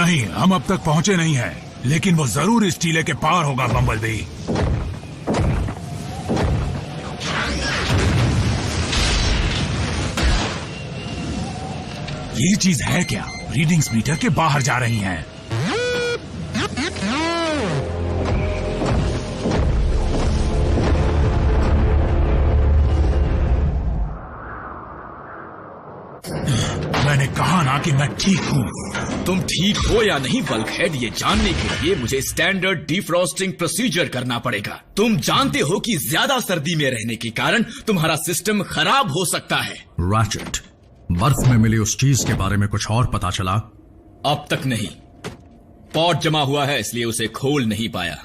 नहीं, हम अब तक पहुंचे नहीं हैं, लेकिन वो जरूर इस टीले के पार होगा बम्बलबी। ये चीज है क्या? रीडिंग्स मीटर के बाहर जा रही हैं। मैंने कहा ना कि मैं ठीक हूँ। तुम ठीक हो या नहीं बल्कहेड, ये जानने के लिए मुझे स्टैंडर्ड डिफ्रॉस्टिंग प्रोसीजर करना पड़ेगा। तुम जानते हो कि ज्यादा सर्दी में रहने के कारण तुम्हारा सिस्टम खराब हो सकता है। रैचेट, बर्फ में मिली उस चीज के बारे में कुछ और पता चला? अब तक नहीं। पॉट जमा हुआ है, इसलिए उसे खोल नहीं पाया।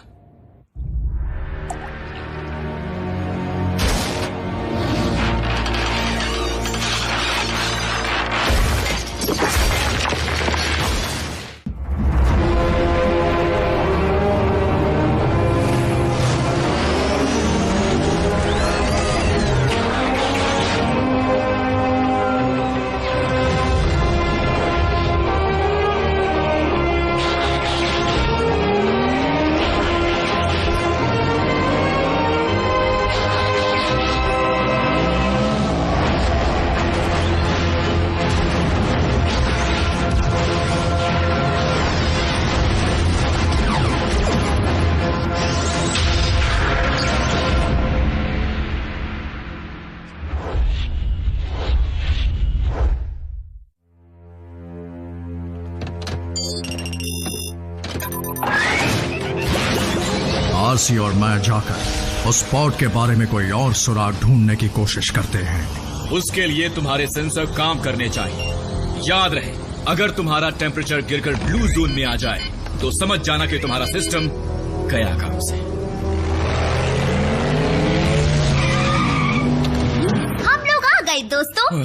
आरसी और मैं जाकर उस स्पॉट के बारे में कोई और सुराग ढूंढने की कोशिश करते हैं। उसके लिए तुम्हारे सेंसर काम करने चाहिए। याद रहे, अगर तुम्हारा टेम्परेचर गिरकर ब्लू जोन में आ जाए तो समझ जाना कि तुम्हारा सिस्टम गया काम से। हम लोग आ गए दोस्तों।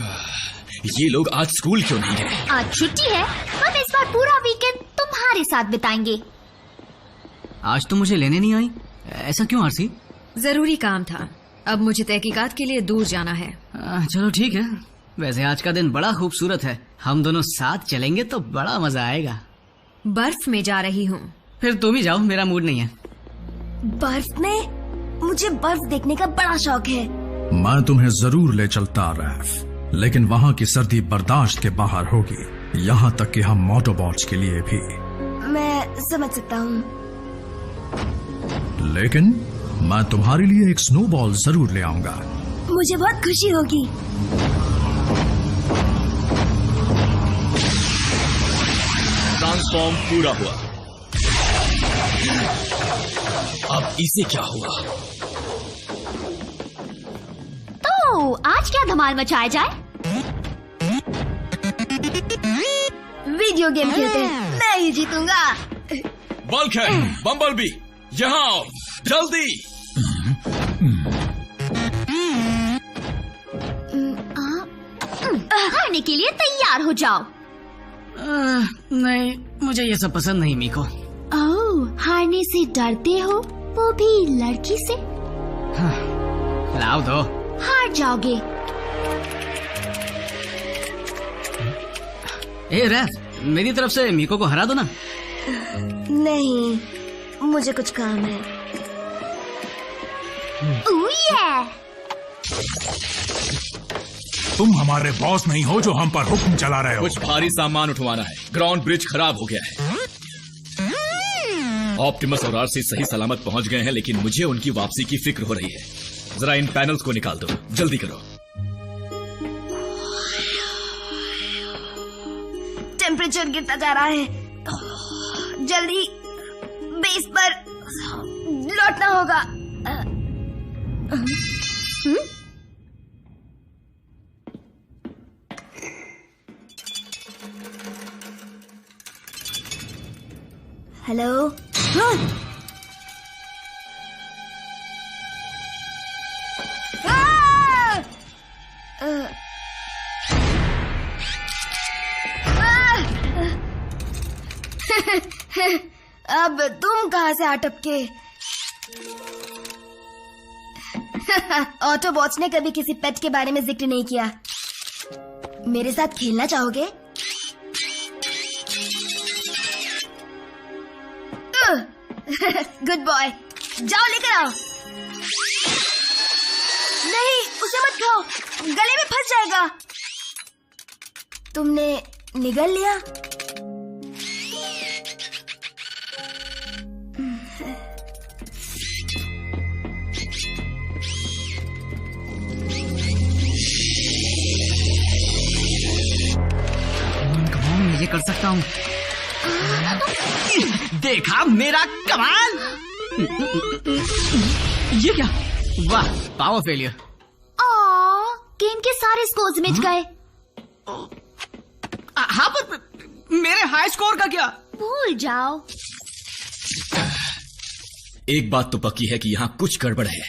ये लोग आज स्कूल क्यों नहीं गए? आज छुट्टी है। हम इस बार पूरा वीकेंड तुम्हारे साथ बिताएंगे। आज तो मुझे लेने नहीं आई, ऐसा क्यों आरसी? जरूरी काम था। अब मुझे तहकीकात के लिए दूर जाना है। चलो ठीक है। वैसे आज का दिन बड़ा खूबसूरत है, हम दोनों साथ चलेंगे तो बड़ा मजा आएगा। बर्फ में जा रही हूँ। फिर तुम ही जाओ, मेरा मूड नहीं है। बर्फ में? मुझे बर्फ देखने का बड़ा शौक है। मैं तुम्हें जरूर ले चलता रैफ, लेकिन वहाँ की सर्दी बर्दाश्त के बाहर होगी। यहाँ तक कि हम मोटोबॉट्स के लिए भी। मैं समझ सकता हूँ, लेकिन मैं तुम्हारे लिए एक स्नोबॉल जरूर ले आऊंगा। मुझे बहुत खुशी होगी। ट्रांसफॉर्म पूरा हुआ। अब इसे क्या हुआ? तो आज क्या धमाल मचाया जाए? वीडियो गेम खेलते हैं, मैं ही जीतूंगा। बल्कहेड, बम्बलबी, यहाँ आओ जल्दी। हारने के लिए तैयार हो जाओ। नहीं, मुझे ये सब पसंद नहीं मीको। ओह, हारने से डरते हो, वो भी लड़की से? लाओ दो। हार जाओगे। ए रैफ, मेरी तरफ से मीको को हरा दो ना। नहीं, मुझे कुछ काम है। तुम हमारे बॉस नहीं हो जो हम पर हुक्म चला रहे हो। कुछ भारी सामान उठवाना है। ग्राउंड ब्रिज खराब हो गया है। ऑप्टिमस और आरसी सही सलामत पहुंच गए हैं, लेकिन मुझे उनकी वापसी की फिक्र हो रही है। जरा इन पैनल्स को निकाल दो, जल्दी करो। टेम्परेचर गिरता जा रहा है, जल्दी बेस पर लौटना होगा। हेलो। अब तुम कहां से आ टपके? ऑटोबॉट्स ने कभी किसी पेट के बारे में जिक्र नहीं किया। मेरे साथ खेलना चाहोगे? गुड बॉय, जाओ लेकर आओ। नहीं, उसे मत खाओ, गले में फंस जाएगा। तुमने निगल लिया? ये कर सकता हूँ। देखा मेरा कमाल। ये क्या? वाह, पावर फेलियर। गेम के सारे स्कोर्स मिट गए। हाँ, पर मेरे हाई स्कोर का क्या? भूल जाओ। एक बात तो पक्की है कि यहाँ कुछ गड़बड़ है,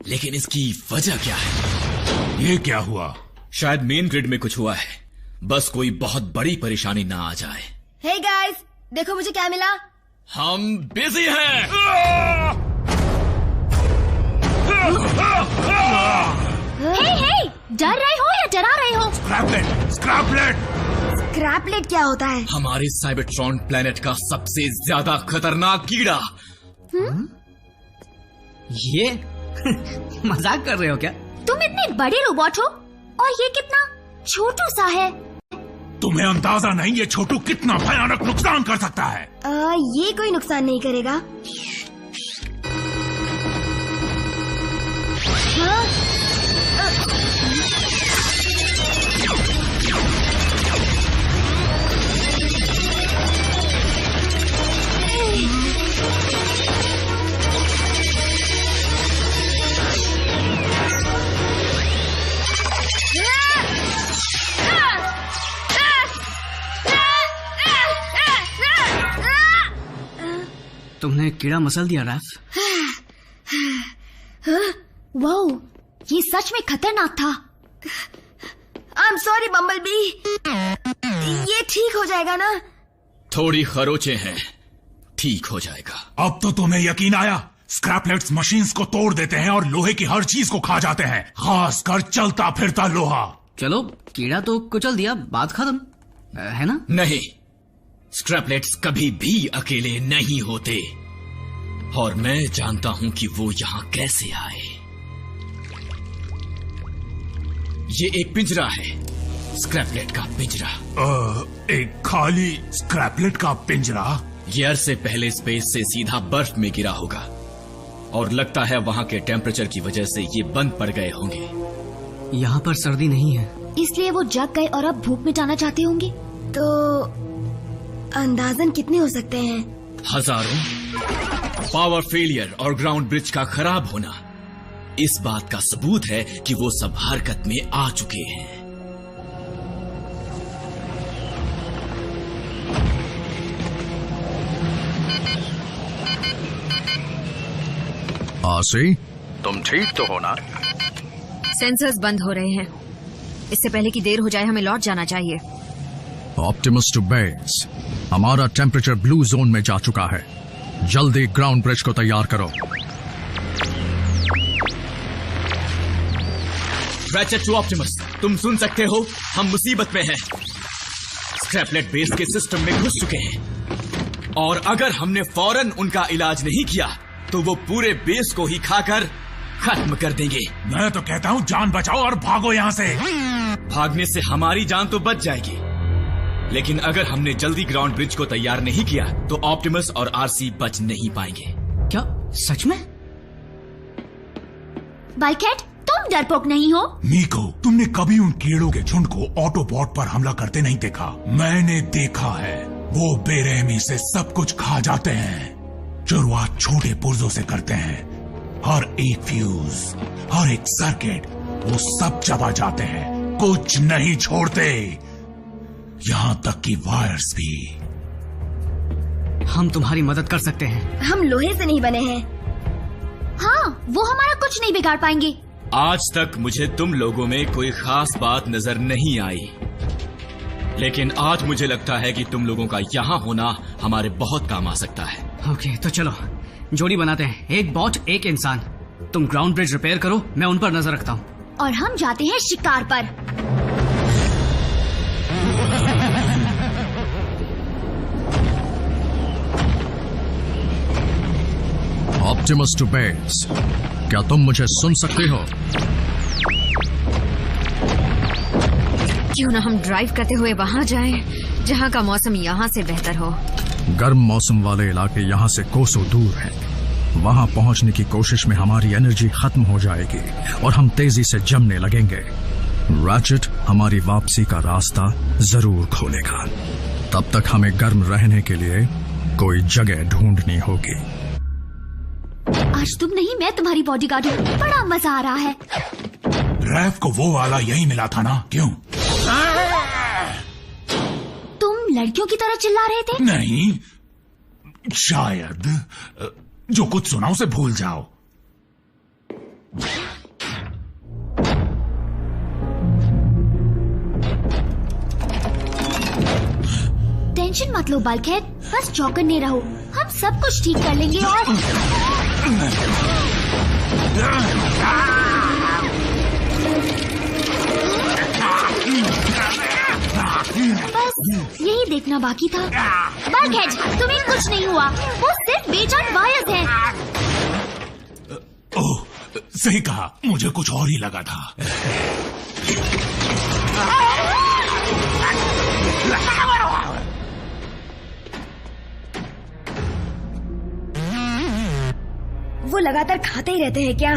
लेकिन इसकी वजह क्या है? ये क्या हुआ? शायद मेन ग्रिड में कुछ हुआ है। बस कोई बहुत बड़ी परेशानी ना आ जाए। हे गाइस, देखो मुझे क्या मिला। हम बिजी हैं। हे, डर रहे हो या डरा रहे हो? स्क्रैपलेट, स्क्रैपलेट। स्क्रैपलेट क्या होता है? हमारे साइबरट्रॉन प्लेनेट का सबसे ज्यादा खतरनाक कीड़ा। ये मजाक कर रहे हो क्या? तुम इतने बड़े रोबोट हो और ये कितना छोटू सा है। तुम्हें अंदाजा नहीं ये छोटू कितना भयानक नुकसान कर सकता है। ये कोई नुकसान नहीं करेगा। तुमने कीड़ा मसल दिया रैफ। वाओ, ये सच में खतरनाक था। I am sorry bumblebee. ये ठीक हो जाएगा ना? थोड़ी खरोचे हैं, ठीक हो जाएगा। अब तो तुम्हें यकीन आया। स्क्रैपलेट्स मशीन्स को तोड़ देते हैं और लोहे की हर चीज को खा जाते हैं, खासकर चलता फिरता लोहा। चलो, कीड़ा तो कुचल दिया, बात खत्म, है ना? नहीं, स्क्रैपलेट्स कभी भी अकेले नहीं होते, और मैं जानता हूं कि वो यहां कैसे आए। ये एक पिंजरा है, स्क्रैपलेट का पिंजरा। एक खाली स्क्रैपलेट का पिंजरा? ये अर्थ से पहले स्पेस से सीधा बर्फ में गिरा होगा, और लगता है वहां के टेम्परेचर की वजह से ये बंद पड़ गए होंगे। यहाँ पर सर्दी नहीं है, इसलिए वो जग गए और अब भूख मिटाना चाहते होंगे। तो अंदाजन कितने हो सकते हैं? हजारों। पावर फेलियर और ग्राउंड ब्रिज का खराब होना इस बात का सबूत है कि वो सब हरकत में आ चुके हैं। आसी, तुम ठीक तो हो ना? सेंसर्स बंद हो रहे हैं। इससे पहले कि देर हो जाए हमें लौट जाना चाहिए। Optimus to base. हमारा टेम्परेचर ब्लू जोन में जा चुका है। जल्दी ग्राउंड ब्रिज को तैयार करो। रैचेट टू ऑप्टिमस, तुम सुन सकते हो? हम मुसीबत में हैं। स्क्रैपलेट बेस के सिस्टम में घुस चुके हैं, और अगर हमने फौरन उनका इलाज नहीं किया तो वो पूरे बेस को ही खाकर खत्म कर देंगे। मैं तो कहता हूँ जान बचाओ और भागो यहाँ से। भागने से हमारी जान तो बच जाएगी, लेकिन अगर हमने जल्दी ग्राउंड ब्रिज को तैयार नहीं किया तो ऑप्टिमस और आरसी बच नहीं पाएंगे। क्या सच में? बाइकहेड, तुम डरपोक नहीं हो? मीको, तुमने कभी उन कीड़ों के झुंड को ऑटोबॉट पर हमला करते नहीं देखा? मैंने देखा है। वो बेरहमी से सब कुछ खा जाते हैं। शुरुआत छोटे पुर्जों से करते हैं। हर एक फ्यूज, हर एक सर्किट, वो सब चबा जाते हैं, कुछ नहीं छोड़ते, यहां तक कि वायर्स भी। हम तुम्हारी मदद कर सकते हैं। हम लोहे से नहीं बने हैं। हाँ, वो हमारा कुछ नहीं बिगाड़ पाएंगे। आज तक मुझे तुम लोगों में कोई खास बात नजर नहीं आई, लेकिन आज मुझे लगता है कि तुम लोगों का यहाँ होना हमारे बहुत काम आ सकता है। ओके, तो चलो जोड़ी बनाते हैं। एक बॉट, एक इंसान। तुम ग्राउंड ब्रिज रिपेयर करो, मैं उन पर नजर रखता हूँ। और हम जाते हैं शिकार पर। Optimus to base. क्या तुम मुझे सुन सकते हो? क्यों ना हम ड्राइव करते हुए वहां जाएं, जहां का मौसम यहाँ से बेहतर हो। गर्म मौसम वाले इलाके यहाँ से कोसों दूर हैं। वहां पहुंचने की कोशिश में हमारी एनर्जी खत्म हो जाएगी और हम तेजी से जमने लगेंगे। रैचेट हमारी वापसी का रास्ता जरूर खोलेगा। तब तक हमें गर्म रहने के लिए कोई जगह ढूंढनी होगी। आज तुम नहीं, मैं तुम्हारी बॉडीगार्ड हूँ। बड़ा मजा आ रहा है। रैफ को वो वाला यही मिला था ना, क्यों? तुम लड़कियों की तरह चिल्ला रहे थे? नहीं, शायद जो कुछ सुना उसे भूल जाओ। टेंशन मत लो बल्कहेड, बस चौकन्ने रहो। हम सब कुछ ठीक कर लेंगे। और बस यही देखना बाकी था। बल्कहेड, तुम्हें कुछ नहीं हुआ, वो सिर्फ बेजान वायर्स हैं। ओह, सही कहा, मुझे कुछ और ही लगा था। वो लगातार खाते ही रहते हैं क्या?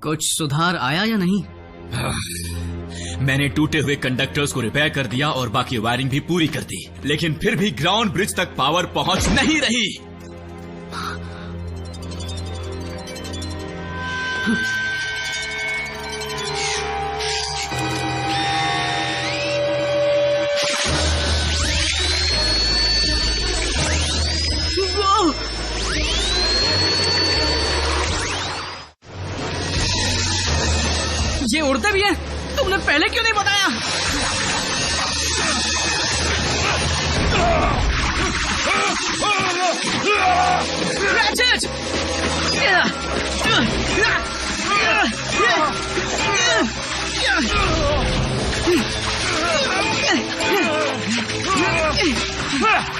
कुछ सुधार आया या नहीं? मैंने टूटे हुए कंडक्टर्स को रिपेयर कर दिया और बाकी वायरिंग भी पूरी कर दी, लेकिन फिर भी ग्राउंड ब्रिज तक पावर पहुंच नहीं रही। ये उड़ते भी हैं? तुमने पहले क्यों नहीं बताया? Ratchet!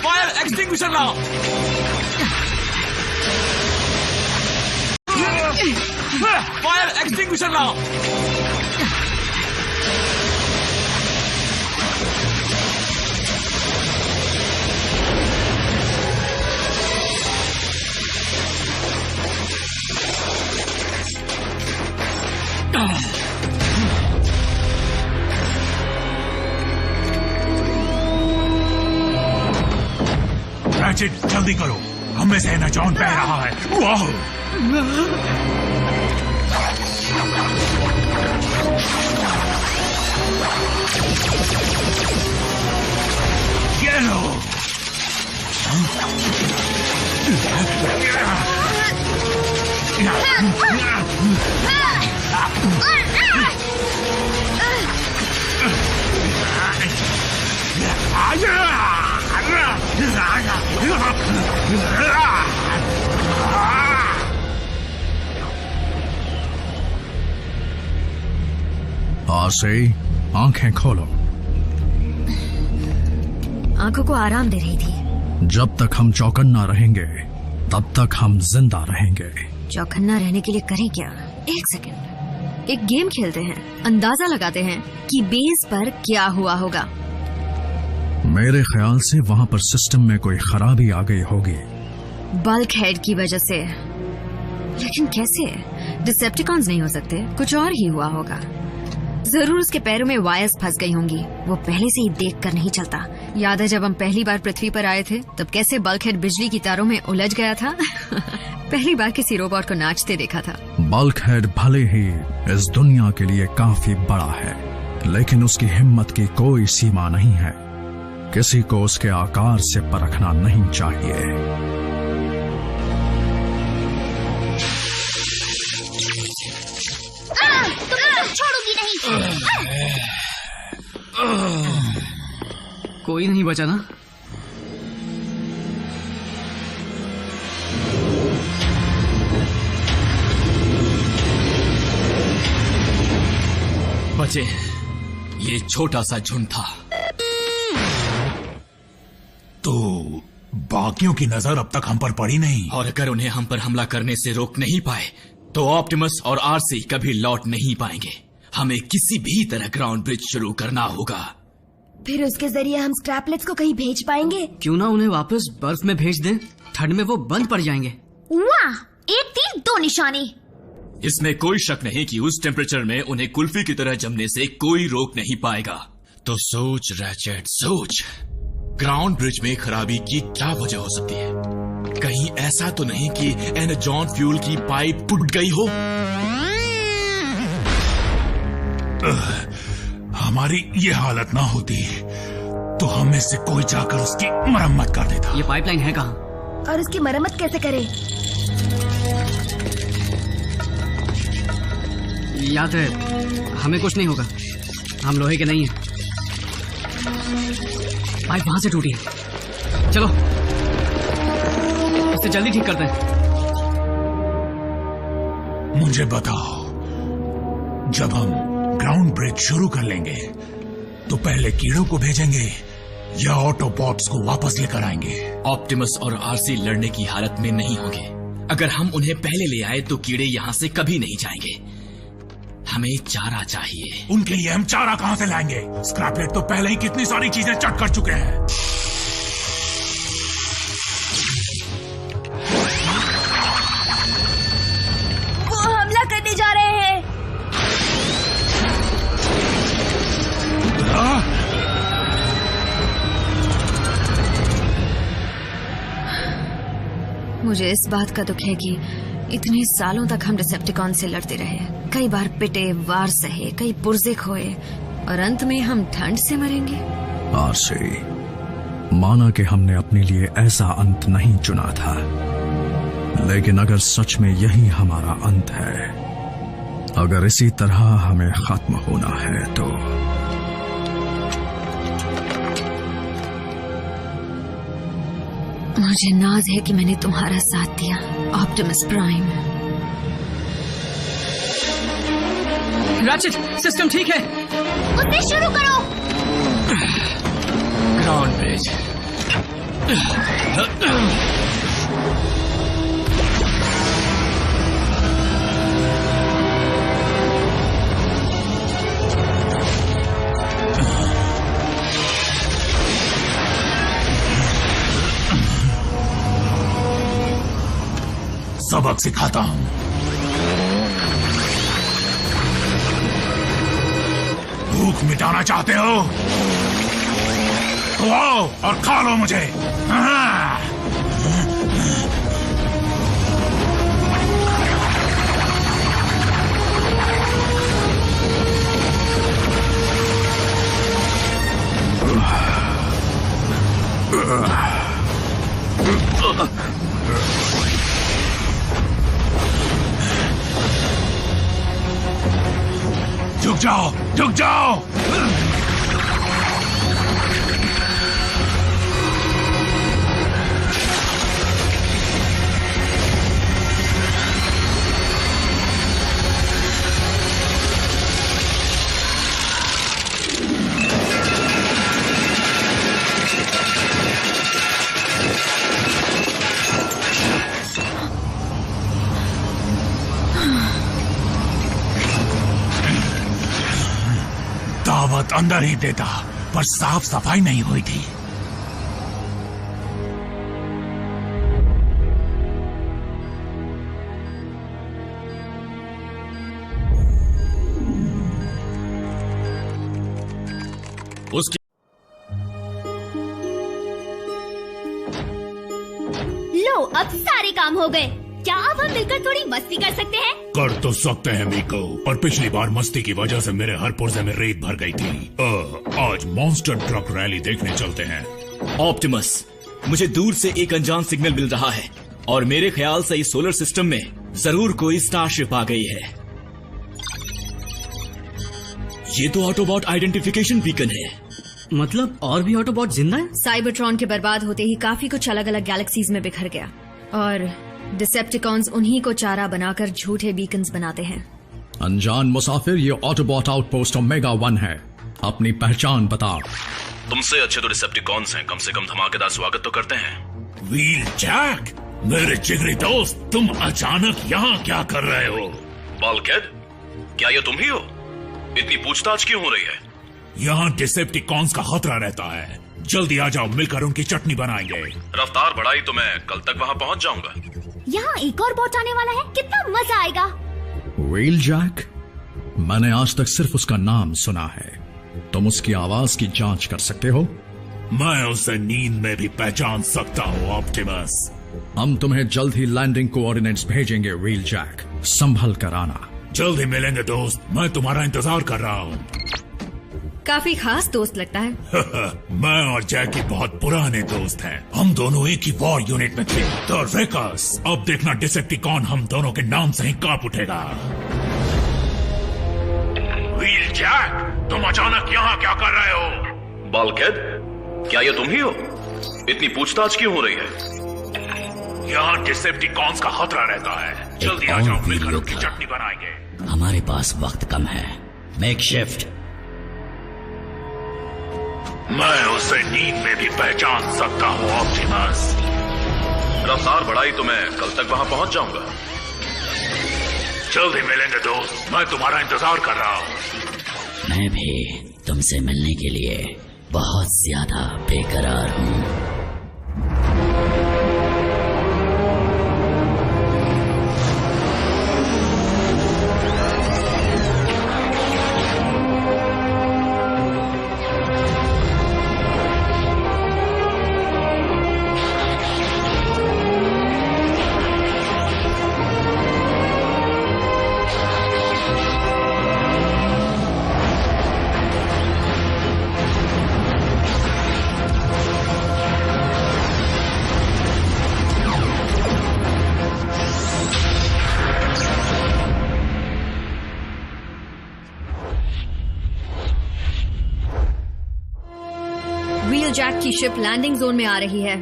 फायर एक्सटिंग्विशर लाओ। फायर एक्सटिंग्विशर लाओ। रैचेट, जल्दी करो, हमें से न जॉन बह रहा है। वाह! ये लो। आसे, आंखें खोलो। आंखों को आराम दे रही थी। जब तक हम चौकन्ना रहेंगे तब तक हम जिंदा रहेंगे। चौकन्ना रहने के लिए करें क्या? एक सेकंड, एक गेम खेलते हैं, अंदाजा लगाते हैं कि बेस पर क्या हुआ होगा। मेरे ख्याल से वहां पर सिस्टम में कोई खराबी आ गई होगी। बल्कहेड की वजह से। लेकिन कैसे? डिसेप्टिकॉन्स नहीं हो सकते, कुछ और ही हुआ होगा। जरूर उसके पैरों में वायर्स फंस गई होंगी। वो पहले से ही देख कर नहीं चलता। याद है जब हम पहली बार पृथ्वी पर आए थे, तब कैसे बल्कहेड बिजली की तारों में उलझ गया था? पहली बार किसी रोबोट को नाचते देखा था। बल्कहेड भले ही इस दुनिया के लिए काफी बड़ा है, लेकिन उसकी हिम्मत की कोई सीमा नहीं है। किसी को उसके आकार से परखना नहीं चाहिए। कोई नहीं बचा ना? बचे, ये छोटा सा झुंड था। तो बाकियों की नजर अब तक हम पर पड़ी नहीं। और अगर उन्हें हम पर हमला करने से रोक नहीं पाए तो ऑप्टिमस और आरसी कभी लौट नहीं पाएंगे। हमें किसी भी तरह ग्राउंड ब्रिज शुरू करना होगा। फिर उसके जरिए हम स्क्रैपलेट्स को कहीं भेज पाएंगे। क्यों ना उन्हें वापस बर्फ में भेज दें? ठंड में वो बंद पड़ जाएंगे। वाह, एक तीर दो निशाने। इसमें कोई शक नहीं कि उस टेम्परेचर में उन्हें कुल्फी की तरह जमने से कोई रोक नहीं पाएगा। तो सोच रैचेट, सोच, ग्राउंड ब्रिज में खराबी की क्या वजह हो सकती है? कहीं ऐसा तो नहीं कि एनर्जॉन फ्यूल की पाइप टूट गई हो? हमारी ये हालत ना होती तो हम में से कोई जाकर उसकी मरम्मत कर देता। ये पाइपलाइन है कहाँ? और उसकी मरम्मत कैसे करें? याद है, हमें कुछ नहीं होगा। हम लोहे के नहीं हैं। पाइप वहां से टूटी है। चलो इसे जल्दी ठीक करते हैं। मुझे बताओ, जब हम ग्राउंड ब्रिज शुरू कर लेंगे तो पहले कीड़ों को भेजेंगे या ऑटोबॉट्स को वापस लेकर आएंगे? ऑप्टिमस और आरसी लड़ने की हालत में नहीं होंगे। अगर हम उन्हें पहले ले आए तो कीड़े यहाँ से कभी नहीं जाएंगे। हमें चारा चाहिए। उनके लिए हम चारा कहां से लाएंगे? स्क्रैपलेट तो पहले ही कितनी सारी चीजें चट कर चुके हैं। वो हमला करने जा रहे हैं। मुझे इस बात का दुख है कि इतने सालों तक हम डिसेप्टिकॉन से लड़ते रहे। कई बार पिटे, वार सहे, कई पुर्जे खोए और अंत में हम ठंड से मरेंगे। आरसी, माना कि हमने अपने लिए ऐसा अंत नहीं चुना था, लेकिन अगर सच में यही हमारा अंत है, अगर इसी तरह हमें खत्म होना है तो मुझे नाज है कि मैंने तुम्हारा साथ दिया, ऑप्टिमस प्राइम। रैचेट, सिस्टम ठीक है। उसे शुरू करो। Ground bridge. सबक सिखाता हूं। भूख मिटाना चाहते हो तो आओ और खा लो मुझे। हाँ। झुक जाओ, झुक जाओ। दावत अंदर ही देता, पर साफ सफाई नहीं हुई थी। उसकी लो, अब सारे काम हो गए। क्या अब हम मिलकर थोड़ी मस्ती कर सकते हैं? कर तो सकते हैं मीको, पर पिछली बार मस्ती की वजह से मेरे हर पुर्जे में रेत भर गई थी। आज मॉन्स्टर ट्रक रैली देखने चलते हैं। ऑप्टिमस, मुझे दूर से एक अनजान सिग्नल मिल रहा है और मेरे ख्याल से इस सोलर सिस्टम में जरूर कोई स्टारशिप आ गई है। ये तो ऑटोबॉट आइडेंटिफिकेशन बीकन है। मतलब और भी ऑटोबॉट जिंदा है? साइबरट्रॉन के बर्बाद होते ही काफी कुछ अलग अलग गैलेक्सीज में बिखर गया और डिसेप्टिकॉन्स उन्हीं को चारा बनाकर झूठे बीकन्स बनाते हैं। अनजान मुसाफिर, ये ऑटोबॉट आउटपोस्ट ओमेगा 1 है। अपनी पहचान बता। तुमसे अच्छे तो डिसेप्टिकॉन्स हैं, कम से कम धमाकेदार स्वागत तो करते हैं। व्हील जैक, मेरे जिगरी दोस्त, तुम अचानक यहाँ क्या कर रहे हो? बल्कहेड, क्या ये तुम ही हो? इतनी पूछताछ क्यों हो रही है? यहाँ डिसेप्टिकॉन्स का खतरा रहता है। जल्दी आ जाओ, मिलकर उनकी चटनी बनाएंगे। रफ्तार बढ़ाई तो मैं कल तक वहाँ पहुँच जाऊंगा। यहाँ एक और बॉट आने वाला है, कितना मजा आएगा। व्हील जैक, मैंने आज तक सिर्फ उसका नाम सुना है। तुम उसकी आवाज की जांच कर सकते हो? मैं उसे नींद में भी पहचान सकता हूँ ऑप्टिमस। हम तुम्हें जल्द ही लैंडिंग कोऑर्डिनेट्स भेजेंगे व्हील जैक, संभल कर आना। जल्द ही मिलेंगे दोस्त, मैं तुम्हारा इंतजार कर रहा हूँ। काफी खास दोस्त लगता है। मैं और जैकी बहुत पुराने दोस्त हैं। हम दोनों एक ही वॉर यूनिट में थे, द रेकर्स। अब देखना डिसेप्टिकॉन हम दोनों के नाम से ही कांप उठेगा। व्हील जैक, तुम अचानक यहाँ क्या कर रहे हो? बल्कहेड, क्या ये तुम ही हो? इतनी पूछताछ क्यों हो रही है? यहाँ डिसेप्टिकॉन्स का खतरा रहता है। जल्दी आ जाओ, मिलकर उनकी चटनी बनाएंगे। हमारे पास वक्त कम है। Make shift. मैं उसे नींद में भी पहचान सकता हूँ ऑप्टिमस। रफ्तार बढ़ाई तो मैं कल तक वहाँ पहुँच जाऊंगा। जल्दी मिलेंगे दोस्त, मैं तुम्हारा इंतजार कर रहा हूँ। मैं भी तुमसे मिलने के लिए बहुत ज्यादा बेकरार हूँ। व्हील जैक की शिप लैंडिंग जोन में आ रही है।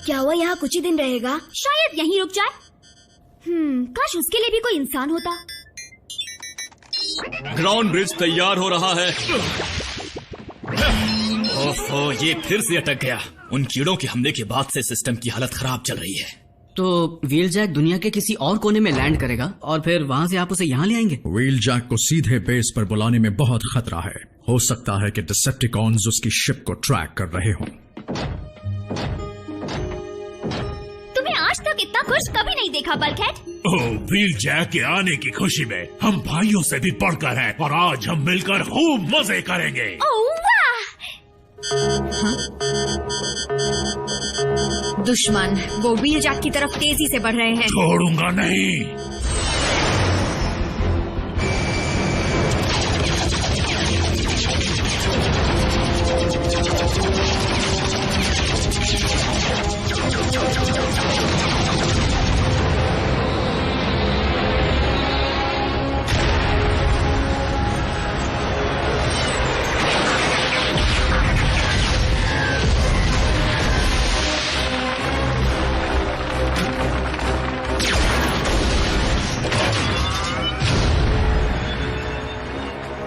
क्या हुआ, यहाँ कुछ ही दिन रहेगा? शायद यहीं रुक जाए। काश उसके लिए भी कोई इंसान होता। ग्राउंड ब्रिज तैयार हो रहा है। ओहो, ये फिर से अटक गया। उन कीड़ों के हमले के बाद से सिस्टम की हालत खराब चल रही है। तो व्हील जैक दुनिया के किसी और कोने में लैंड करेगा और फिर वहाँ से आप उसे यहाँ ले आएंगे? व्हील जैक को सीधे बेस पर बुलाने में बहुत खतरा है। हो सकता है कि डिसेप्टिकॉन्स उसकी शिप को ट्रैक कर रहे हों। तुम्हें आज तक इतना खुश कभी नहीं देखा बल्कहेड। ओह, व्हील जैक के आने की खुशी में हम भाइयों से भी बढ़कर हैं और आज हम मिलकर खूब मजे करेंगे। ओह वाह! दुश्मन वो व्हील जैक की तरफ तेजी से बढ़ रहे हैं। छोड़ूंगा नहीं।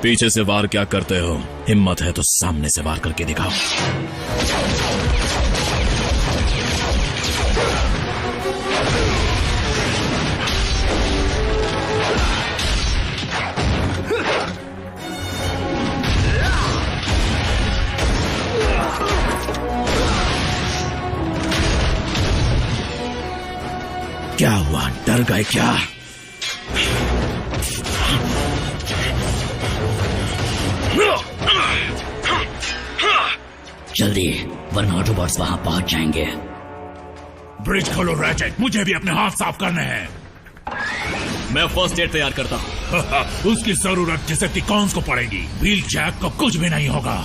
पीछे से वार क्या करते हो? हिम्मत है तो सामने से वार करके दिखाओ। क्या हुआ, डर गए क्या? जल्दी, वरना ऑटोबॉट्स वहां पहुंच जाएंगे। ब्रिज खोलो रैचेट, मुझे भी अपने हाथ साफ करने हैं। मैं फर्स्ट एड तैयार करता हूँ। उसकी जरूरत डिसेप्टिकॉन्स को पड़ेगी। व्हील जैक को कुछ भी नहीं होगा।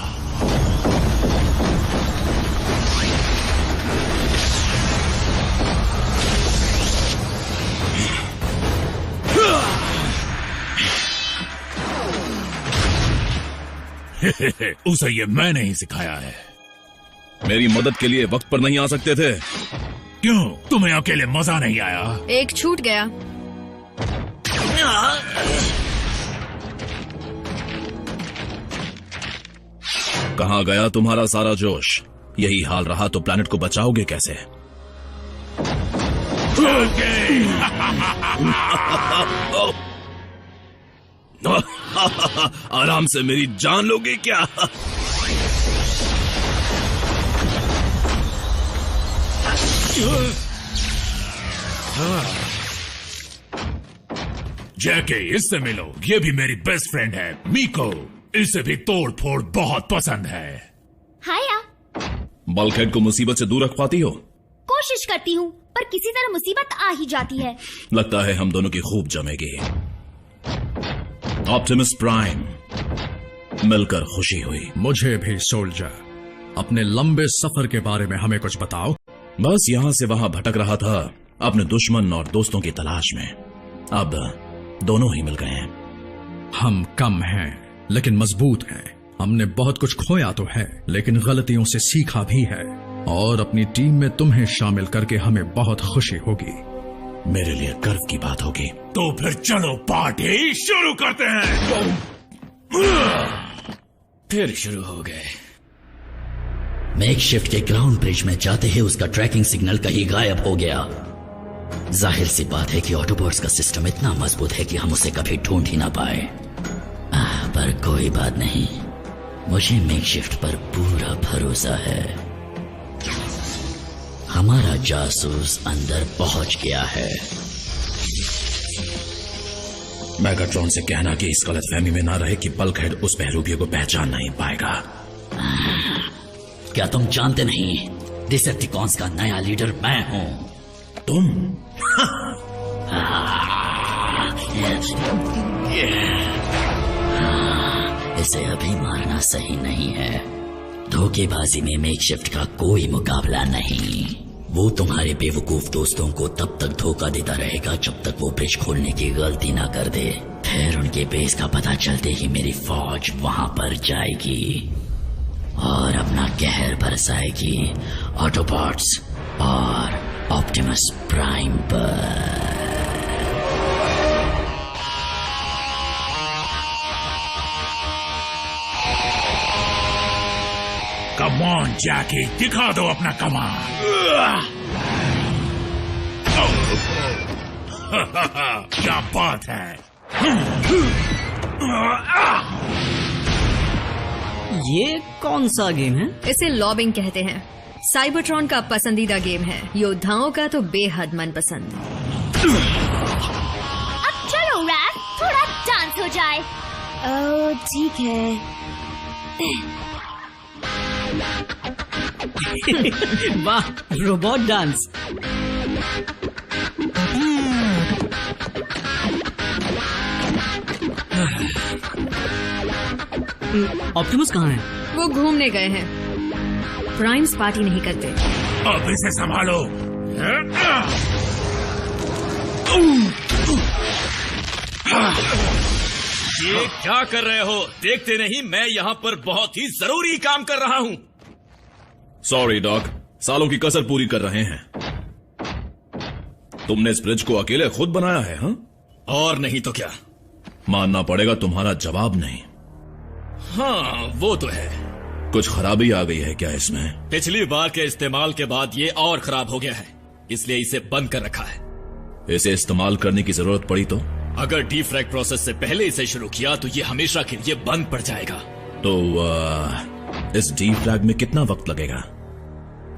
उसे ये मैंने ही सिखाया है। मेरी मदद के लिए वक्त पर नहीं आ सकते थे? क्यों, तुम्हें अकेले मजा नहीं आया? एक छूट गया। कहाँ गया तुम्हारा सारा जोश? यही हाल रहा तो प्लैनेट को बचाओगे कैसे? आराम से मेरी जान लोगे क्या? जैके, इससे मिलो। ये भी मेरी बेस्ट फ्रेंड है, मीको। इसे भी तोड़ फोड़ बहुत पसंद है। हाया। बल्कहेड को मुसीबत से दूर रख पाती हो? कोशिश करती हूँ, पर किसी तरह मुसीबत आ ही जाती है। लगता है हम दोनों की खूब जमेगी। ऑप्टिमस प्राइम, मिलकर खुशी हुई। मुझे भी सोल्जर। अपने लंबे सफर के बारे में हमें कुछ बताओ। बस यहाँ से वहाँ भटक रहा था अपने दुश्मन और दोस्तों की तलाश में। अब दोनों ही मिल गए हैं। हम कम हैं, लेकिन मजबूत हैं। हमने बहुत कुछ खोया तो है, लेकिन गलतियों से सीखा भी है। और अपनी टीम में तुम्हें शामिल करके हमें बहुत खुशी होगी। मेरे लिए गर्व की बात होगी। तो फिर चलो पार्टी शुरू करते हैं। फिर शुरू हो गए। मेकशिफ्ट के ग्राउंड ब्रिज में जाते ही उसका ट्रैकिंग सिग्नल कहीं गायब हो गया। जाहिर सी बात है कि ऑटोबॉट्स का सिस्टम इतना मजबूत है कि हम उसे कभी ढूंढ ही ना पाए। पर कोई बात नहीं, मुझे मेकशिफ्ट पर पूरा भरोसा है। हमारा जासूस अंदर पहुंच गया है। मैगाट्रॉन से कहना कि इस गलतफहमी में ना रहे कि बल्कहेड उस बहरूपिये को पहचान नहीं पाएगा। क्या तुम जानते नहीं, डिसेप्टिकॉन्स का नया लीडर मैं हूं। तुम? इसे अभी मारना सही नहीं है। धोखेबाजी में मेकशिफ्ट का कोई मुकाबला नहीं। वो तुम्हारे बेवकूफ दोस्तों को तब तक धोखा देता रहेगा जब तक वो ब्रिज खोलने की गलती ना कर दे। फिर उनके बेस का पता चलते ही मेरी फौज वहां पर जाएगी और अपना कहर बरसाएगी ऑटोबॉट्स और ऑप्टिमस प्राइम पर। कम ऑन जैकी, दिखा दो अपना कमाल। क्या बात है। ये कौन सा गेम है? इसे लॉबिंग कहते हैं। साइबरट्रॉन का पसंदीदा गेम है, योद्धाओं का तो बेहद मनपसंद। अब चलो रैफ, थोड़ा डांस हो जाए। ठीक है। वाह, रोबोट डांस। ऑप्टिमस कहाँ है? वो घूमने गए हैं। प्राइम्स पार्टी नहीं करते। अब इसे संभालो। ये क्या कर रहे हो? देखते नहीं मैं यहाँ पर बहुत ही जरूरी काम कर रहा हूँ। सॉरी डॉग, सालों की कसर पूरी कर रहे हैं। तुमने इस ब्रिज को अकेले खुद बनाया है? हाँ, और नहीं तो क्या। मानना पड़ेगा तुम्हारा जवाब नहीं। हाँ वो तो है। कुछ खराबी आ गई है क्या इसमें? पिछली बार के इस्तेमाल के बाद ये और खराब हो गया है, इसलिए इसे बंद कर रखा है। इसे इस्तेमाल करने की जरूरत पड़ी तो? अगर डीफ्रैग प्रोसेस से पहले इसे शुरू किया तो ये हमेशा के लिए बंद पड़ जाएगा। तो इस डीफ्रैग में कितना वक्त लगेगा?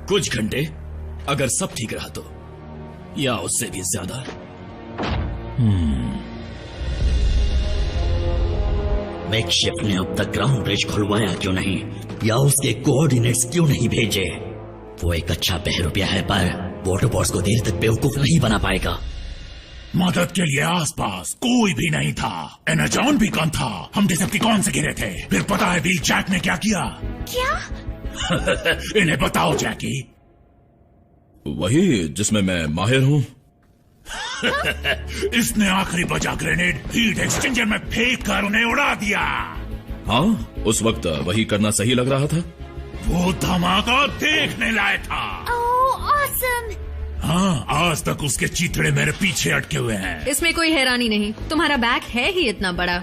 कुछ घंटे, अगर सब ठीक रहा तो, या उससे भी ज्यादा। मेकशिफ्ट ने अब तक ग्राउंड ब्रिज खुलवाया क्यों नहीं, या उसके कोऑर्डिनेट्स क्यों नहीं भेजे? वो एक अच्छा बहरूपिया है, पर वो ऑटोबॉट्स को देर तक बेवकूफ नहीं बना पाएगा। मदद के लिए आसपास कोई भी नहीं था। एनर्जॉन भी कम था। हम डिसेप्टिकॉन से घिरे थे। फिर पता है व्हील जैक ने क्या किया? क्या? इन्हें बताओ जैकी। वही जिसमें मैं माहिर हूँ। इसने आखिरी बचा ग्रेनेड हीट एक्सचेंजर में फेंक कर उन्हें उड़ा दिया। हाँ, उस वक्त वही करना सही लग रहा था। वो धमाका देखने लायक था। ओह ऑसम। हाँ, आज तक उसके चिथड़े मेरे पीछे अटके हुए हैं। इसमें कोई हैरानी नहीं, तुम्हारा बैग है ही इतना बड़ा।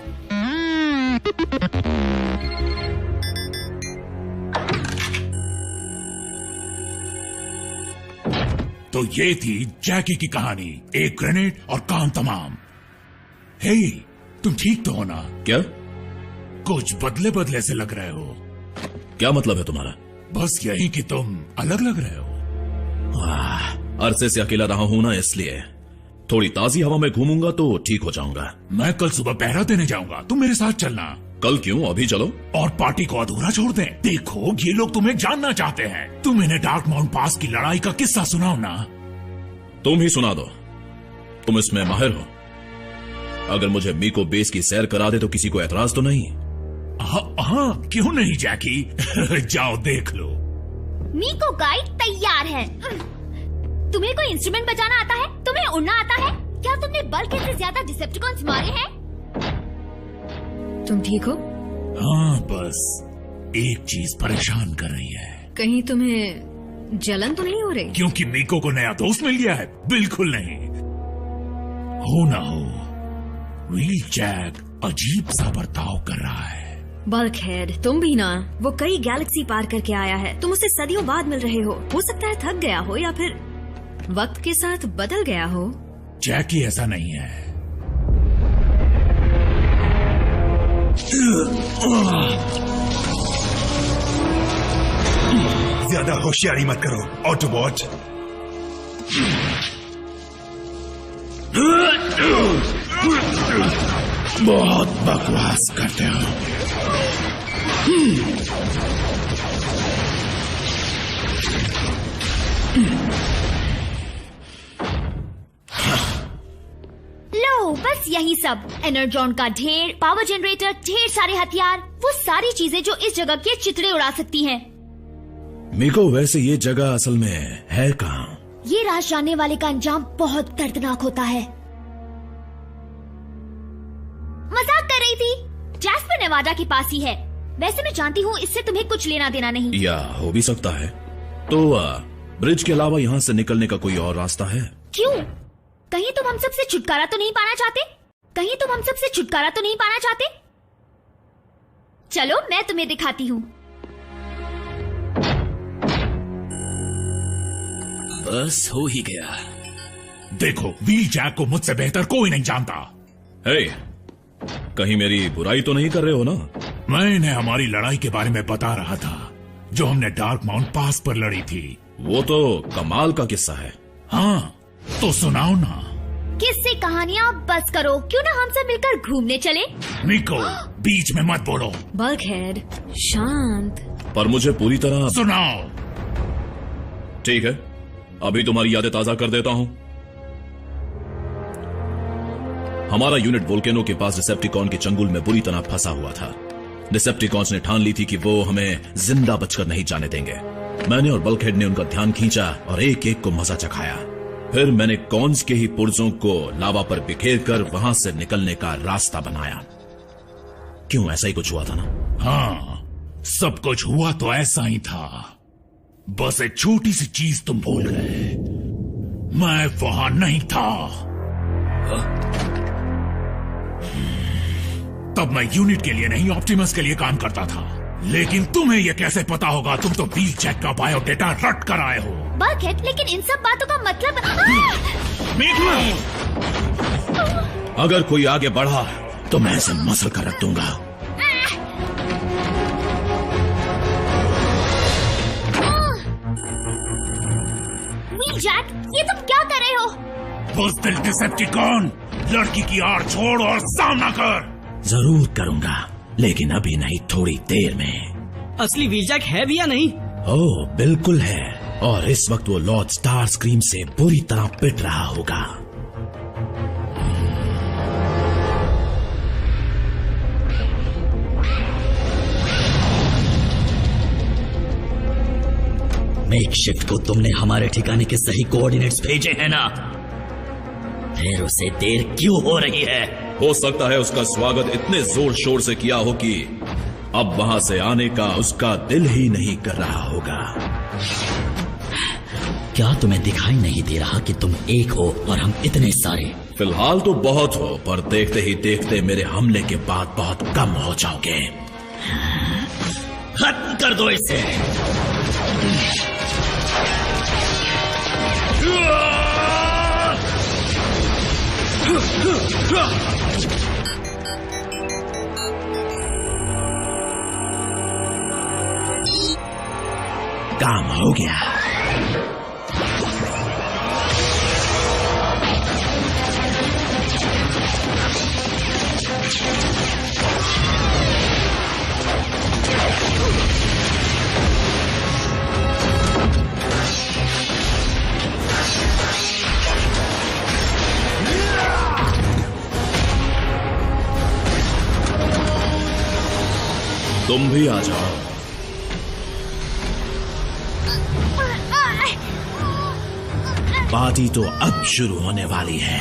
तो ये थी जैकी की कहानी, एक ग्रेनेड और काम तमाम। हे, तुम ठीक तो हो ना? क्या? कुछ बदले बदले से लग रहे हो। क्या मतलब है तुम्हारा? बस यही कि तुम अलग लग रहे हो। अरसे से अकेला रहा हूं ना, इसलिए थोड़ी ताजी हवा में घूमूंगा तो ठीक हो जाऊंगा। मैं कल सुबह पहरा देने जाऊंगा, तुम मेरे साथ चलना। कल क्यों? अभी चलो। और पार्टी को अधूरा छोड़ दें। देखो, ये लोग तुम्हें जानना चाहते हैं। तुम इन्हें डार्क माउंट पास की लड़ाई का किस्सा सुनाओ ना। तुम ही सुना दो, तुम इसमें माहिर हो। अगर मुझे मीको बेस की सैर करा दे तो किसी को एतराज तो नहीं? हाँ, क्यों नहीं जैकी। जाओ देख लो। मीको गाइड तैयार है। तुम्हें कोई इंस्ट्रूमेंट बजाना आता है? तुम्हें उड़ना आता है? क्या तुमने बल्क से ज्यादा डिसेप्टिकॉन्स मारे हैं? तुम ठीक हो? हाँ, बस एक चीज परेशान कर रही है। कहीं तुम्हें जलन तो नहीं हो रही? क्योंकि मीको को नया दोस्त मिल गया है? बिल्कुल नहीं। हो ना हो, व्हील जैक अजीब सा बर्ताव कर रहा है। बल्कहेड, तुम भी ना। वो कई गैलेक्सी पार करके आया है, तुम उससे सदियों बाद मिल रहे हो सकता है थक गया हो या फिर वक्त के साथ बदल गया हो। जैकी ऐसा नहीं है। ज्यादा होशियारी मत करो ऑटोबॉट। बहुत बकवास करते हो। लो, बस यही सब। एनर्जॉन का ढेर, पावर जनरेटर, ढेर सारे हथियार, वो सारी चीजें जो इस जगह के चितड़े उड़ा सकती हैं। मीको, वैसे ये जगह असल में है कहाँ? ये राज जानने वाले का अंजाम बहुत दर्दनाक होता है। मजाक कर रही थी। जैस्पर नेवाडा के पास ही है। वैसे मैं जानती हूँ इससे तुम्हें कुछ लेना देना नहीं। या हो भी सकता है। तो ब्रिज के अलावा यहाँ से निकलने का कोई और रास्ता है? क्यों? कहीं तुम हम सबसे छुटकारा तो नहीं पाना चाहते? कहीं तुम हम सबसे छुटकारा तो नहीं पाना चाहते? चलो, मैं तुम्हें दिखाती हूँ। बस हो ही गया। देखो, व्हील जैक को मुझसे बेहतर कोई नहीं जानता। हे, कहीं मेरी बुराई तो नहीं कर रहे हो ना? मैं इन्हें हमारी लड़ाई के बारे में बता रहा था, जो हमने डार्क माउंट पास पर लड़ी थी। वो तो कमाल का किस्सा है। हाँ, तो सुनाओ ना। किससे कहानियाँ बस करो। क्यों ना हम सब मिलकर घूमने चले? मीको, बीच में मत बोलो। बल्कहेड, शांत। पर मुझे पूरी तरह। सुनाओ। ठीक है, अभी तुम्हारी यादें ताजा कर देता हूं। हमारा यूनिट वोल्केनो के पास डिसेप्टिकॉन के चंगुल में बुरी तरह फंसा हुआ था। डिसेप्टिकॉन्स ने ठान ली थी कि वो हमें जिंदा बचकर नहीं जाने देंगे। मैंने और बल्कहेड ने उनका ध्यान खींचा और एक एक को मजा चखाया। फिर मैंने कॉन्स के ही पुर्जों को लावा पर बिखेर कर वहां से निकलने का रास्ता बनाया। क्यों, ऐसा ही कुछ हुआ था ना? हाँ, सब कुछ हुआ तो ऐसा ही था। बस एक छोटी सी चीज तुम भूल गए। मैं वहां नहीं था। तब मैं यूनिट के लिए नहीं, ऑप्टिमस के लिए काम करता था। लेकिन तुम्हें यह कैसे पता होगा? तुम तो व्हील जैक का बायोडेटा रट कर आए हो। बल्कहेड, लेकिन इन सब बातों का मतलब। अगर कोई आगे बढ़ा तो मैं इसे मसल कर रख दूंगा। व्हील जैक, ये तुम क्या कर रहे हो? बुज़दिल डिसेप्टिकॉन, लड़की की आड़ छोड़ और सामना कर। जरूर करूंगा, लेकिन अभी नहीं, थोड़ी देर में। असली व्हीलजैक है भी या नहीं? ओह, बिल्कुल है। और इस वक्त वो लॉर्ड स्टार स्क्रीम से बुरी तरह पिट रहा होगा। मेकशिफ्ट को तुमने हमारे ठिकाने के सही कोऑर्डिनेट्स भेजे हैं ना? फिर उसे देर क्यों हो रही है? हो सकता है उसका स्वागत इतने जोर शोर से किया हो कि अब वहां से आने का उसका दिल ही नहीं कर रहा होगा। क्या तुम्हें दिखाई नहीं दे रहा कि तुम एक हो और हम इतने सारे? फिलहाल तो बहुत हो, पर देखते ही देखते मेरे हमले के बाद बहुत कम हो जाओगे। खत्म कर दो इसे। काम हो गया। तुम भी आ जाओ। पार्टी तो अब शुरू होने वाली है।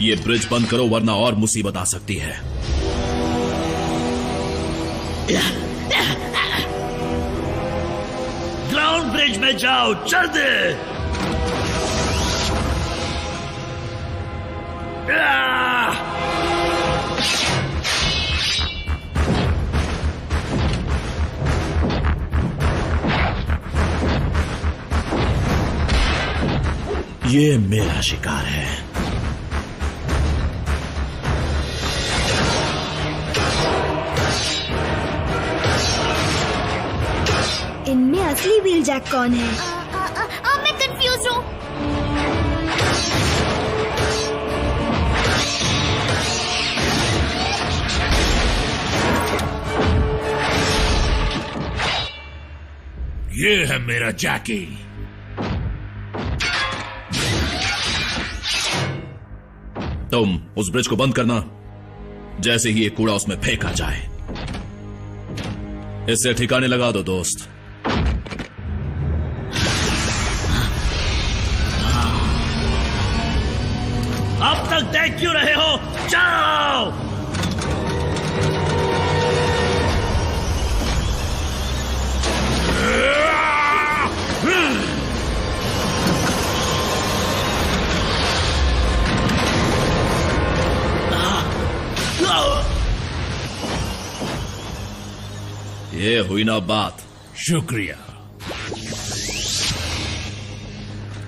ये ब्रिज बंद करो वरना और मुसीबत आ सकती है। ग्राउंड ब्रिज में जाओ, जल्दी। ये मेरा शिकार है। इनमें असली व्हील जैक कौन है? मैं कंफ्यूज हूँ। ये है मेरा जैकी। तुम उस ब्रिज को बंद करना, जैसे ही ये कूड़ा उसमें फेंका जाए। इससे ठिकाने लगा दो दोस्त। अब तक देख क्यों रहे हो? जाओ। ये हुई ना बात। शुक्रिया।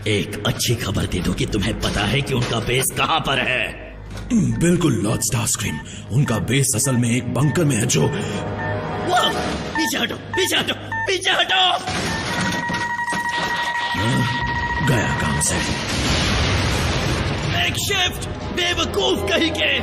एक अच्छी खबर दे दो कि तुम्हें पता है कि उनका बेस कहां पर है? बिल्कुल लॉर्ड स्टारस्क्रीम, उनका बेस असल में एक बंकर में है जो... पीछे हटो, पीछे हटो, पीछे हटो। गया काम से। मेकशिफ्ट बेवकूफ कहीं के।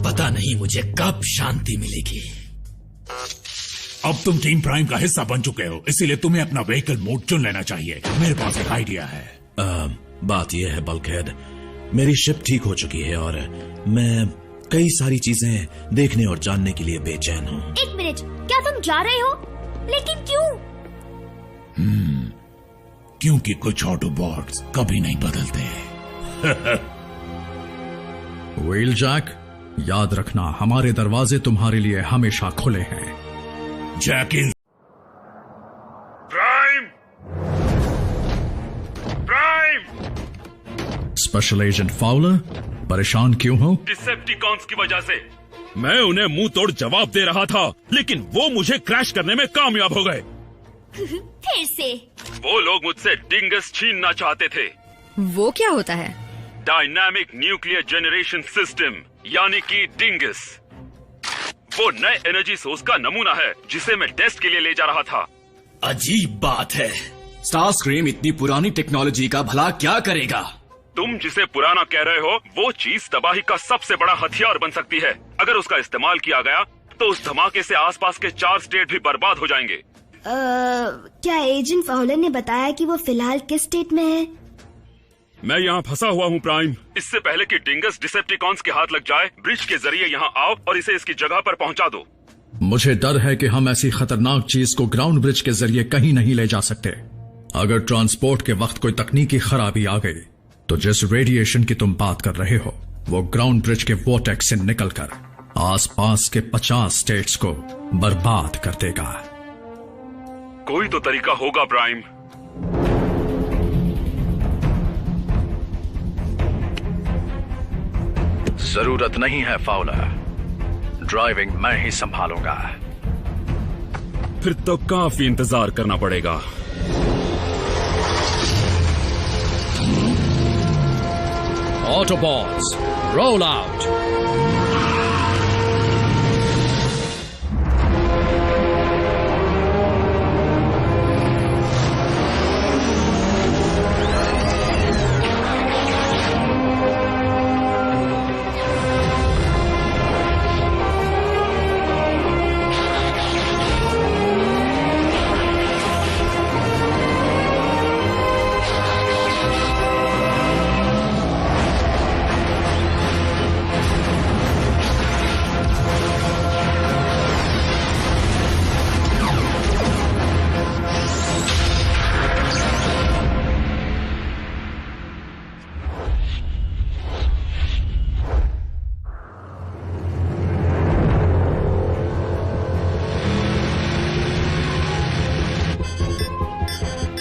पता नहीं मुझे कब शांति मिलेगी। अब तुम टीम प्राइम का हिस्सा बन चुके हो, इसीलिए तुम्हें अपना व्हीकल मोड चुन लेना चाहिए। मेरे पास एक आइडिया है। बात यह है बल्कहेड, मेरी शिप ठीक हो चुकी है और मैं कई सारी चीजें देखने और जानने के लिए बेचैन हूँ। एक मिनट, क्या तुम जा रहे हो? लेकिन क्यों? क्योंकि कुछ ऑटोबॉट्स कभी नहीं बदलते। व्हील जैक, याद रखना हमारे दरवाजे तुम्हारे लिए हमेशा खुले हैं। Jackie. Prime, prime. Special agent Fowler, परेशान क्यों हो? डिसेप्टिकॉन्स की वजह से। मैं उन्हें मुंह तोड़ जवाब दे रहा था, लेकिन वो मुझे क्रैश करने में कामयाब हो गए। फिर से वो लोग मुझसे डिंगस छीनना चाहते थे। वो क्या होता है? डायनामिक न्यूक्लियर जनरेशन सिस्टम, यानी कि डिंगस। वो नए एनर्जी सोर्स का नमूना है जिसे मैं टेस्ट के लिए ले जा रहा था। अजीब बात है। स्टारस्क्रीम इतनी पुरानी टेक्नोलॉजी का भला क्या करेगा? तुम जिसे पुराना कह रहे हो, वो चीज तबाही का सबसे बड़ा हथियार बन सकती है अगर उसका इस्तेमाल किया गया तो उस धमाके से आसपास के 4 स्टेट भी बर्बाद हो जाएंगे। क्या एजेंट फाउलर ने बताया कि वो फिलहाल किस स्टेट में है? मैं यहाँ फंसा हुआ हूँ प्राइम। इससे पहले कि डिंगस डिसेप्टिकॉन्स के हाथ लग जाए, ब्रिज के जरिए यहाँ आओ और इसे इसकी जगह पर पहुँचा दो। मुझे डर है कि हम ऐसी खतरनाक चीज को ग्राउंड ब्रिज के जरिए कहीं नहीं ले जा सकते। अगर ट्रांसपोर्ट के वक्त कोई तकनीकी खराबी आ गई तो जिस रेडिएशन की तुम बात कर रहे हो वो ग्राउंड ब्रिज के वोर्टेक्स से निकलकर आसपास के 50 स्टेट्स को बर्बाद कर देगा। कोई तो तरीका होगा प्राइम। जरूरत नहीं है फाउलर, ड्राइविंग मैं ही संभालूंगा। फिर तो काफी इंतजार करना पड़ेगा। Autobots roll out.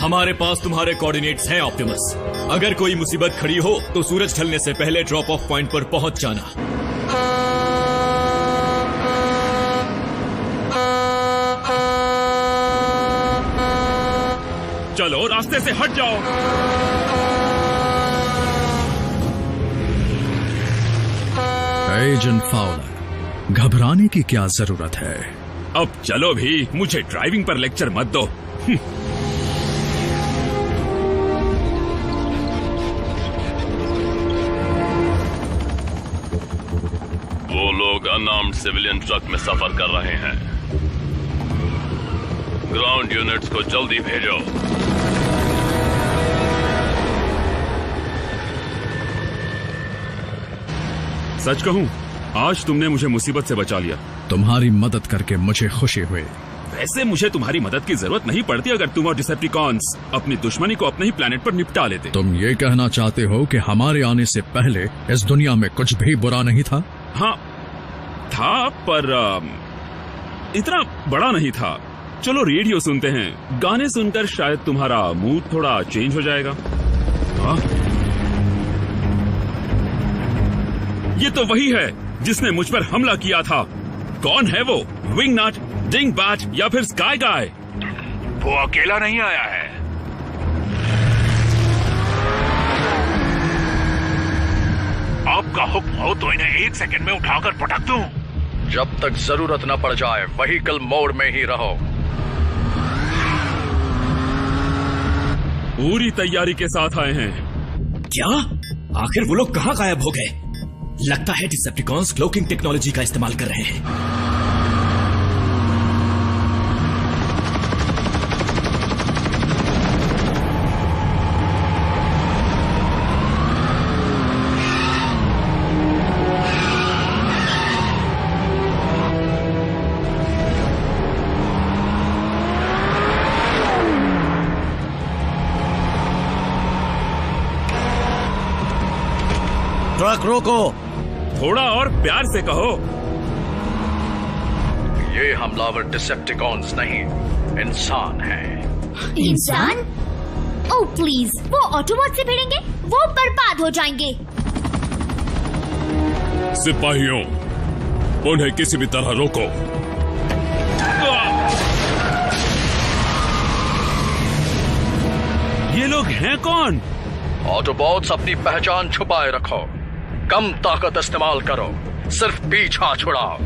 हमारे पास तुम्हारे कोऑर्डिनेट्स हैं ऑप्टिमस। अगर कोई मुसीबत खड़ी हो तो सूरज ढलने से पहले ड्रॉप ऑफ पॉइंट पर पहुंच जाना। चलो रास्ते से हट जाओ। एजेंट फाउलर, घबराने की क्या जरूरत है? अब चलो भी, मुझे ड्राइविंग पर लेक्चर मत दो। वो लोग अनआर्म्ड सिविलियन ट्रक में सफर कर रहे हैं। ग्राउंड यूनिट्स को जल्दी भेजो। सच कहूं, आज तुमने मुझे मुसीबत से बचा लिया। तुम्हारी मदद करके मुझे खुशी हुई। वैसे मुझे तुम्हारी मदद की जरूरत नहीं पड़ती अगर तुम और डिसेप्टिकॉन्स अपनी दुश्मनी को अपने ही प्लेनेट पर निपटा लेते। तुम ये कहना चाहते हो कि हमारे आने से पहले इस दुनिया में कुछ भी बुरा नहीं था? हाँ था, पर इतना बड़ा नहीं था। चलो रेडियो सुनते हैं, गाने सुनकर शायद तुम्हारा मूड थोड़ा चेंज हो जाएगा। हाँ? ये तो वही है जिसने मुझ पर हमला किया था। कौन है वो? विंगनट, डिंगबैट या फिर स्काई गाय? वो अकेला नहीं आया है। आपका हुक्म हो तो इन्हें 1 सेकंड में उठाकर पटक दूं। जब तक जरूरत न पड़ जाए व्हीकल मोड में ही रहो। पूरी तैयारी के साथ आए हैं। क्या? आखिर वो लोग कहाँ गायब हो गए? लगता है डिसेप्टिकॉन्स क्लोकिंग टेक्नोलॉजी का इस्तेमाल कर रहे हैं। ट्रक रोको। थोड़ा और प्यार से कहो। ये हमलावर डिसेप्टिकॉन्स नहीं, इंसान है। इंसान? ओह प्लीज, वो ऑटोबॉट से भिड़ेंगे, वो बर्बाद हो जाएंगे। सिपाहियों, उन्हें किसी भी तरह रोको। ये लोग हैं कौन? ऑटोबॉट्स, अपनी पहचान छुपाए रखो। कम ताकत इस्तेमाल करो, सिर्फ पीछा छुड़ाओ।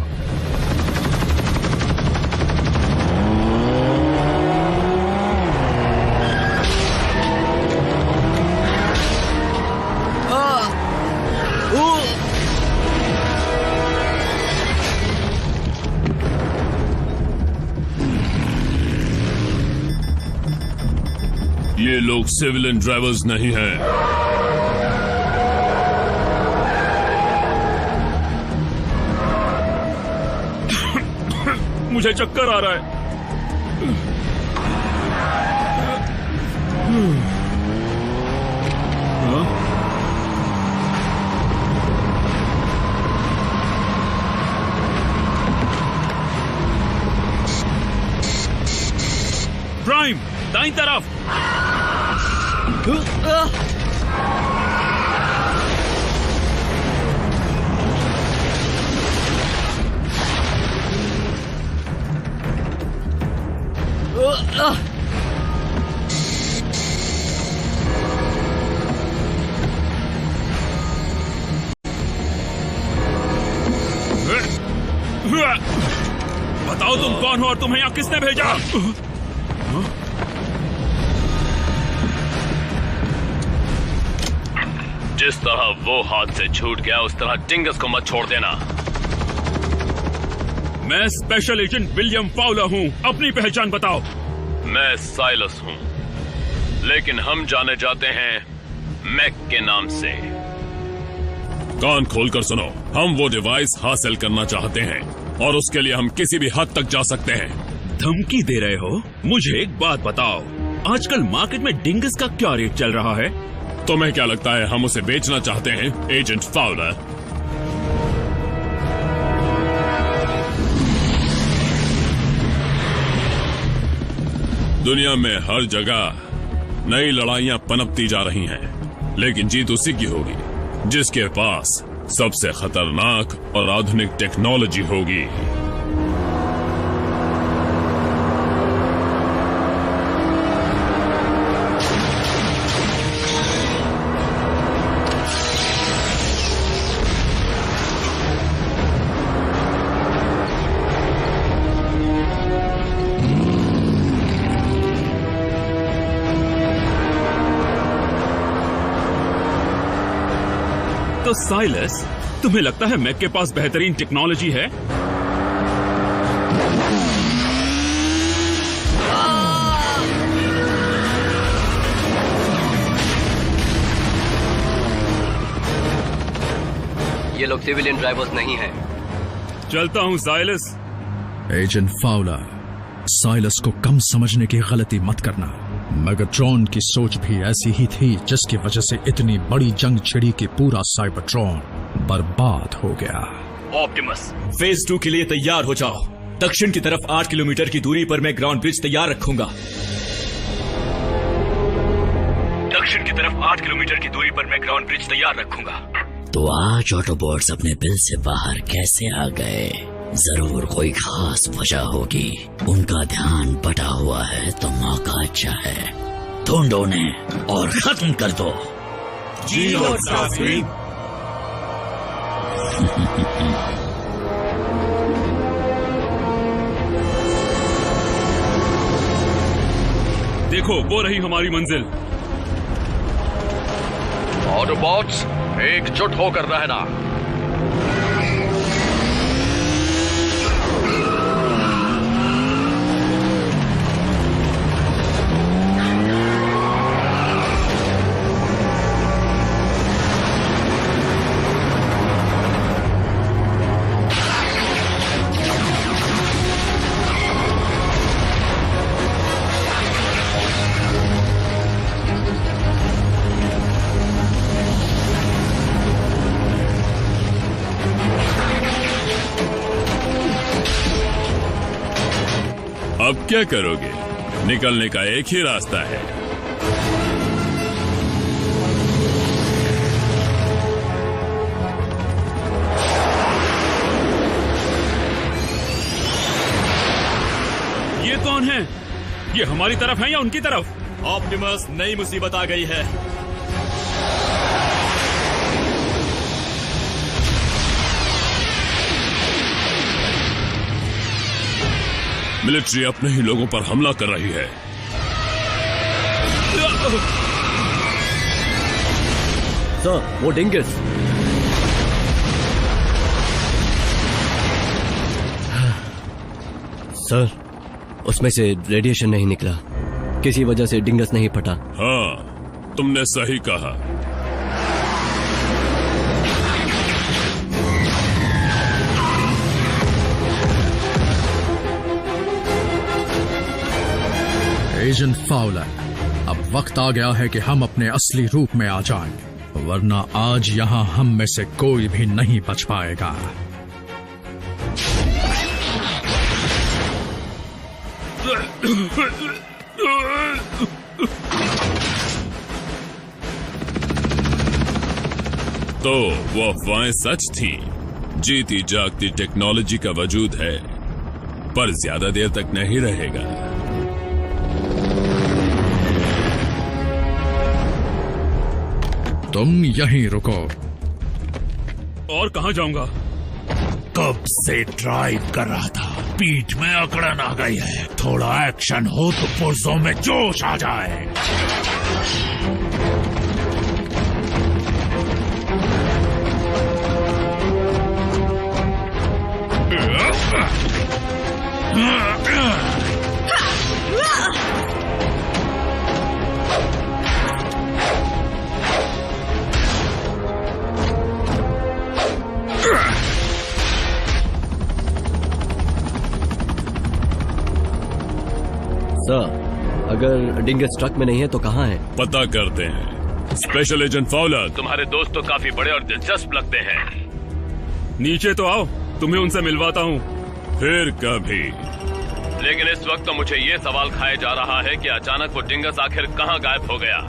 लोग सिविलियन ड्राइवर्स नहीं हैं। मुझे चक्कर आ रहा है। प्राइम, दाईं तरफ। बताओ तुम कौन हो और तुम्हें यहाँ किसने भेजा? जिस तरह वो हाथ से छूट गया उस तरह डिंगस को मत छोड़ देना। मैं स्पेशल एजेंट विलियम फाउलर हूँ, अपनी पहचान बताओ। मैं साइलस हूँ, लेकिन हम जाने जाते हैं मैक के नाम से। कान खोलकर सुनो, हम वो डिवाइस हासिल करना चाहते हैं और उसके लिए हम किसी भी हद तक जा सकते हैं। धमकी दे रहे हो? मुझे एक बात बताओ, आजकल मार्केट में डिंगस का क्या रेट चल रहा है? तुम्हें क्या लगता है हम उसे बेचना चाहते हैं, एजेंट फाउलर? दुनिया में हर जगह नई लड़ाइयां पनपती जा रही हैं, लेकिन जीत उसी की होगी जिसके पास सबसे खतरनाक और आधुनिक टेक्नोलॉजी होगी। तो साइलस, तुम्हें लगता है मैक के पास बेहतरीन टेक्नोलॉजी है? ये लोग सिविलियन ड्राइवर्स नहीं हैं। चलता हूं साइलस। एजेंट फाउलर, साइलस को कम समझने की गलती मत करना। मेगाट्रॉन की सोच भी ऐसी ही थी, जिसकी वजह से इतनी बड़ी जंग छिड़ी कि पूरा साइबरट्रॉन बर्बाद हो गया। ऑप्टिमस, फेज 2 के लिए तैयार हो जाओ। दक्षिण की तरफ 8 किलोमीटर की दूरी पर मैं ग्राउंड ब्रिज तैयार रखूंगा। दक्षिण की तरफ 8 किलोमीटर की दूरी पर मैं ग्राउंड ब्रिज तैयार रखूंगा। तो आज ऑटोबॉट्स अपने बिल से बाहर कैसे आ गए? जरूर कोई खास वजह होगी। उनका ध्यान बटा हुआ है तो मौका अच्छा है, ढूंढो उन्हें और खत्म कर दो। जी लॉर्ड स्टारस्क्रीम। देखो, वो रही हमारी मंजिल। ऑटोबॉट्स, एकजुट होकर रहना। अब क्या करोगे? निकलने का एक ही रास्ता है। ये कौन है? ये हमारी तरफ है या उनकी तरफ? ऑप्टिमस, नई मुसीबत आ गई है। मिलिट्री अपने ही लोगों पर हमला कर रही है। सर, वो डिंगस। सर, उसमें से रेडिएशन नहीं निकला, किसी वजह से डिंगस नहीं फटा। हाँ, तुमने सही कहा। एजेंट फाउलर, अब वक्त आ गया है कि हम अपने असली रूप में आ जाएं, वरना आज यहां हम में से कोई भी नहीं बच पाएगा। तो वो अफवाहें सच थी। जीती जागती टेक्नोलॉजी का वजूद है, पर ज्यादा देर तक नहीं रहेगा। तुम यहीं रुको। और कहां जाऊंगा? कब से ड्राइव कर रहा था, पीठ में अकड़न आ गई है। थोड़ा एक्शन हो तो पुर्जों में जोश आ जाए। सर, अगर डिंगस ट्रक में नहीं है तो कहाँ है? पता करते हैं। स्पेशल एजेंट फाउलर, तुम्हारे दोस्त तो काफी बड़े और दिलचस्प लगते हैं। नीचे तो आओ, तुम्हें उनसे मिलवाता हूँ। फिर कभी। लेकिन इस वक्त तो मुझे ये सवाल खाया जा रहा है कि अचानक वो डिंगस आखिर कहाँ गायब हो गया।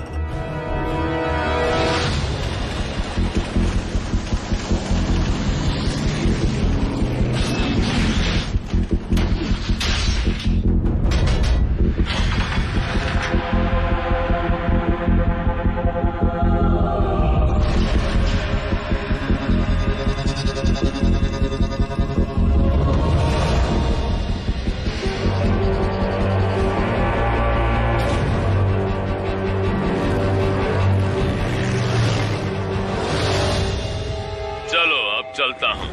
चलता हूँ,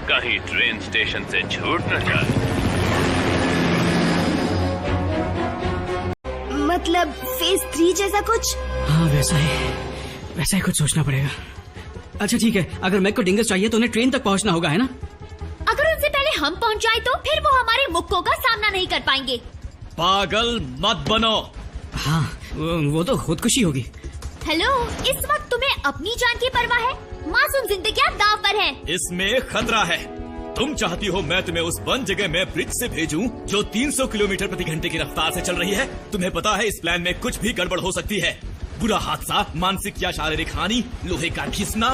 कहीं ट्रेन स्टेशन से छूट न जाए। मतलब फेज 3 जैसा कुछ? हाँ, वैसा ही कुछ सोचना पड़ेगा। अच्छा ठीक है, अगर मैक को डिंगस चाहिए तो उन्हें ट्रेन तक पहुंचना होगा, है ना? अगर उनसे पहले हम पहुंच जाए तो फिर वो हमारे मुक्कों का सामना नहीं कर पाएंगे। पागल मत बनो। हाँ, वो तो खुदकुशी होगी। हेलो, इस वक्त तुम्हें अपनी जान की परवाह है? मासूम जिंदगियां दांव पर है। इसमें खतरा है। तुम चाहती हो मैं तुम्हें उस बंद जगह में ब्रिज से भेजूं जो 300 किलोमीटर प्रति घंटे की रफ्तार से चल रही है। तुम्हें पता है इस प्लान में कुछ भी गड़बड़ हो सकती है। बुरा हादसा, मानसिक या शारीरिक हानि, लोहे का घिसना।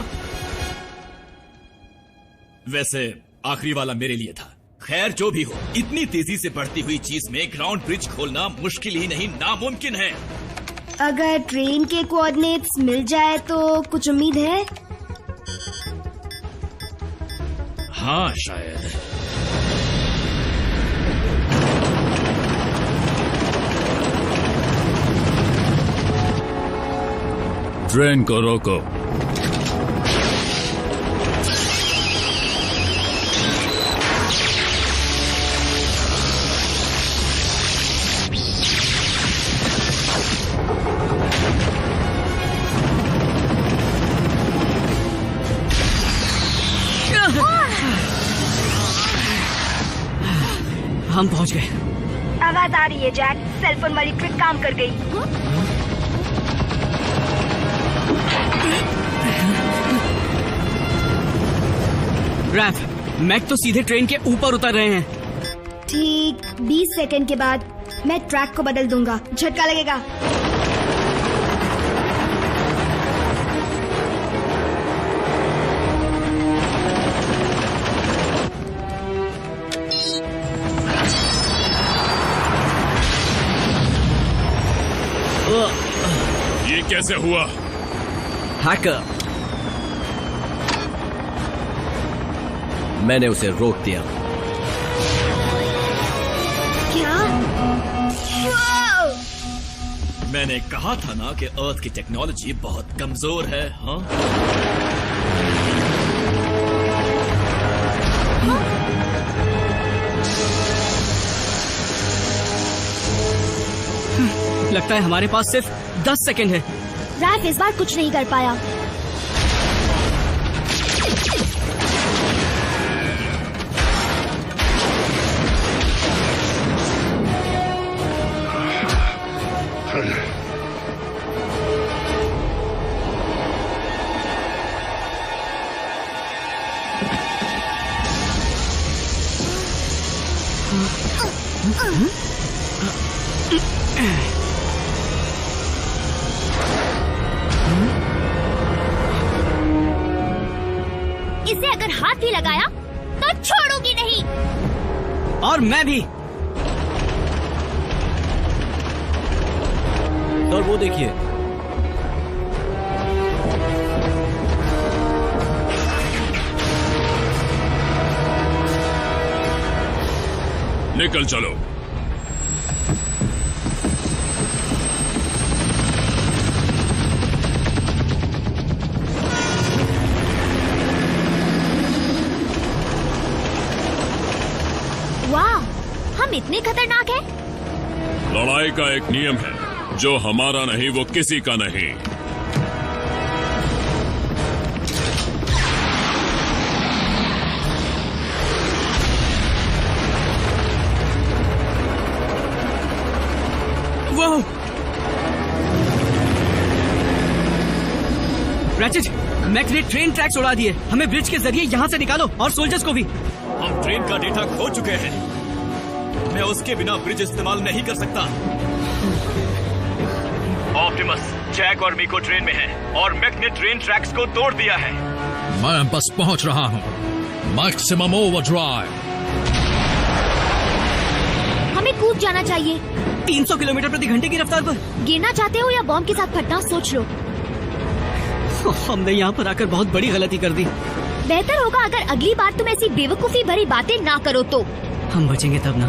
वैसे आखिरी वाला मेरे लिए था। खैर जो भी हो, इतनी तेजी से बढ़ती हुई चीज में ग्राउंड ब्रिज खोलना मुश्किल ही नहीं, नामुमकिन है। अगर ट्रेन के कोऑर्डिनेट्स मिल जाए तो कुछ उम्मीद है? हाँ शायद। ट्रेन को रोको। हम पहुंच गए। आवाज आ रही है जैक, सेलफोन वाली ट्रिक काम कर गई। रैफ, मैक तो सीधे ट्रेन के ऊपर उतर रहे हैं। ठीक 20 सेकंड के बाद मैं ट्रैक को बदल दूंगा, झटका लगेगा। ये कैसे हुआ? हैकर, मैंने उसे रोक दिया। क्या? मैंने कहा था ना कि अर्थ की टेक्नोलॉजी बहुत कमजोर है। हाँ? लगता है हमारे पास सिर्फ 10 सेकंड है। रैफ इस बार कुछ नहीं कर पाया। इसे अगर हाथ भी लगाया तो छोड़ूंगी नहीं। और मैं भी। और वो देखिए, निकल चलो। वाह, हम इतने खतरनाक हैं? लड़ाई का एक नियम है, जो हमारा नहीं वो किसी का नहीं। वो रैचेट, मैक ने ट्रेन ट्रैक्स उड़ा दिए। हमें ब्रिज के जरिए यहाँ से निकालो, और सोल्जर्स को भी। हम ट्रेन का डेटा खो चुके हैं। मैं उसके बिना ब्रिज इस्तेमाल नहीं कर सकता। ऑप्टिमस, जैक और मीको ट्रेन में हैं और मैक ने ट्रेन ट्रैक्स को तोड़ दिया है। मैं बस पहुंच रहा हूँ। Maximum overdrive. हमें कूद जाना चाहिए। 300 किलोमीटर प्रति घंटे की रफ्तार पर। गिरना चाहते हो या बॉम्ब के साथ फटना, सोच लो। हमने यहाँ पर आकर बहुत बड़ी गलती कर दी। बेहतर होगा अगर अगली बार तुम ऐसी बेवकूफी भरी बातें ना करो तो। हम बचेंगे तब ना।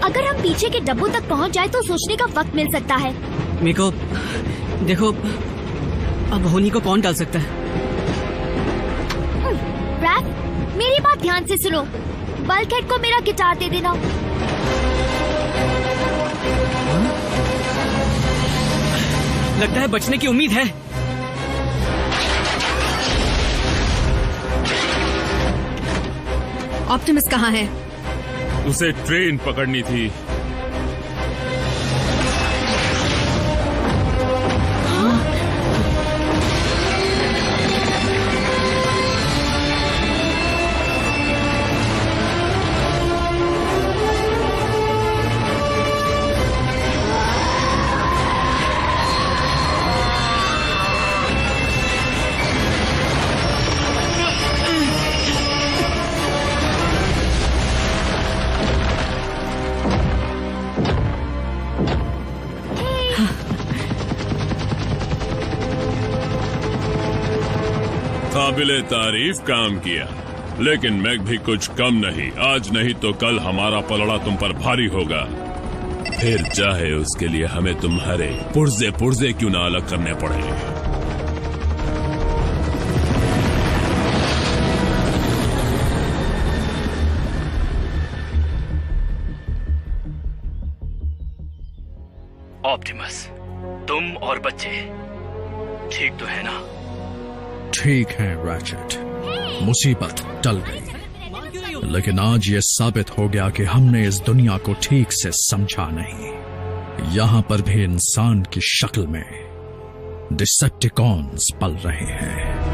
अगर हम पीछे के डब्बों तक पहुँच जाए तो सोचने का वक्त मिल सकता है। मीको, देखो, अब होनी को कौन टाल सकता है? रैफ, मेरी बात ध्यान से सुनो। बल्कहेड को मेरा गिटार दे देना। लगता है बचने की उम्मीद है। ऑप्टिमस कहाँ है? उसे ट्रेन पकड़नी थी। काबिले तारीफ काम किया, लेकिन मैक भी कुछ कम नहीं। आज नहीं तो कल हमारा पलड़ा तुम पर भारी होगा। फिर चाहे उसके लिए हमें तुम्हारे पुर्जे पुर्जे क्यों ना अलग करने पड़े। ऑप्टिमस, तुम और बच्चे ठीक तो है ना? ठीक है रैचेट, मुसीबत टल गई, लेकिन आज ये साबित हो गया कि हमने इस दुनिया को ठीक से समझा नहीं। यहाँ पर भी इंसान की शक्ल में डिसेप्टिकॉन्स पल रहे हैं।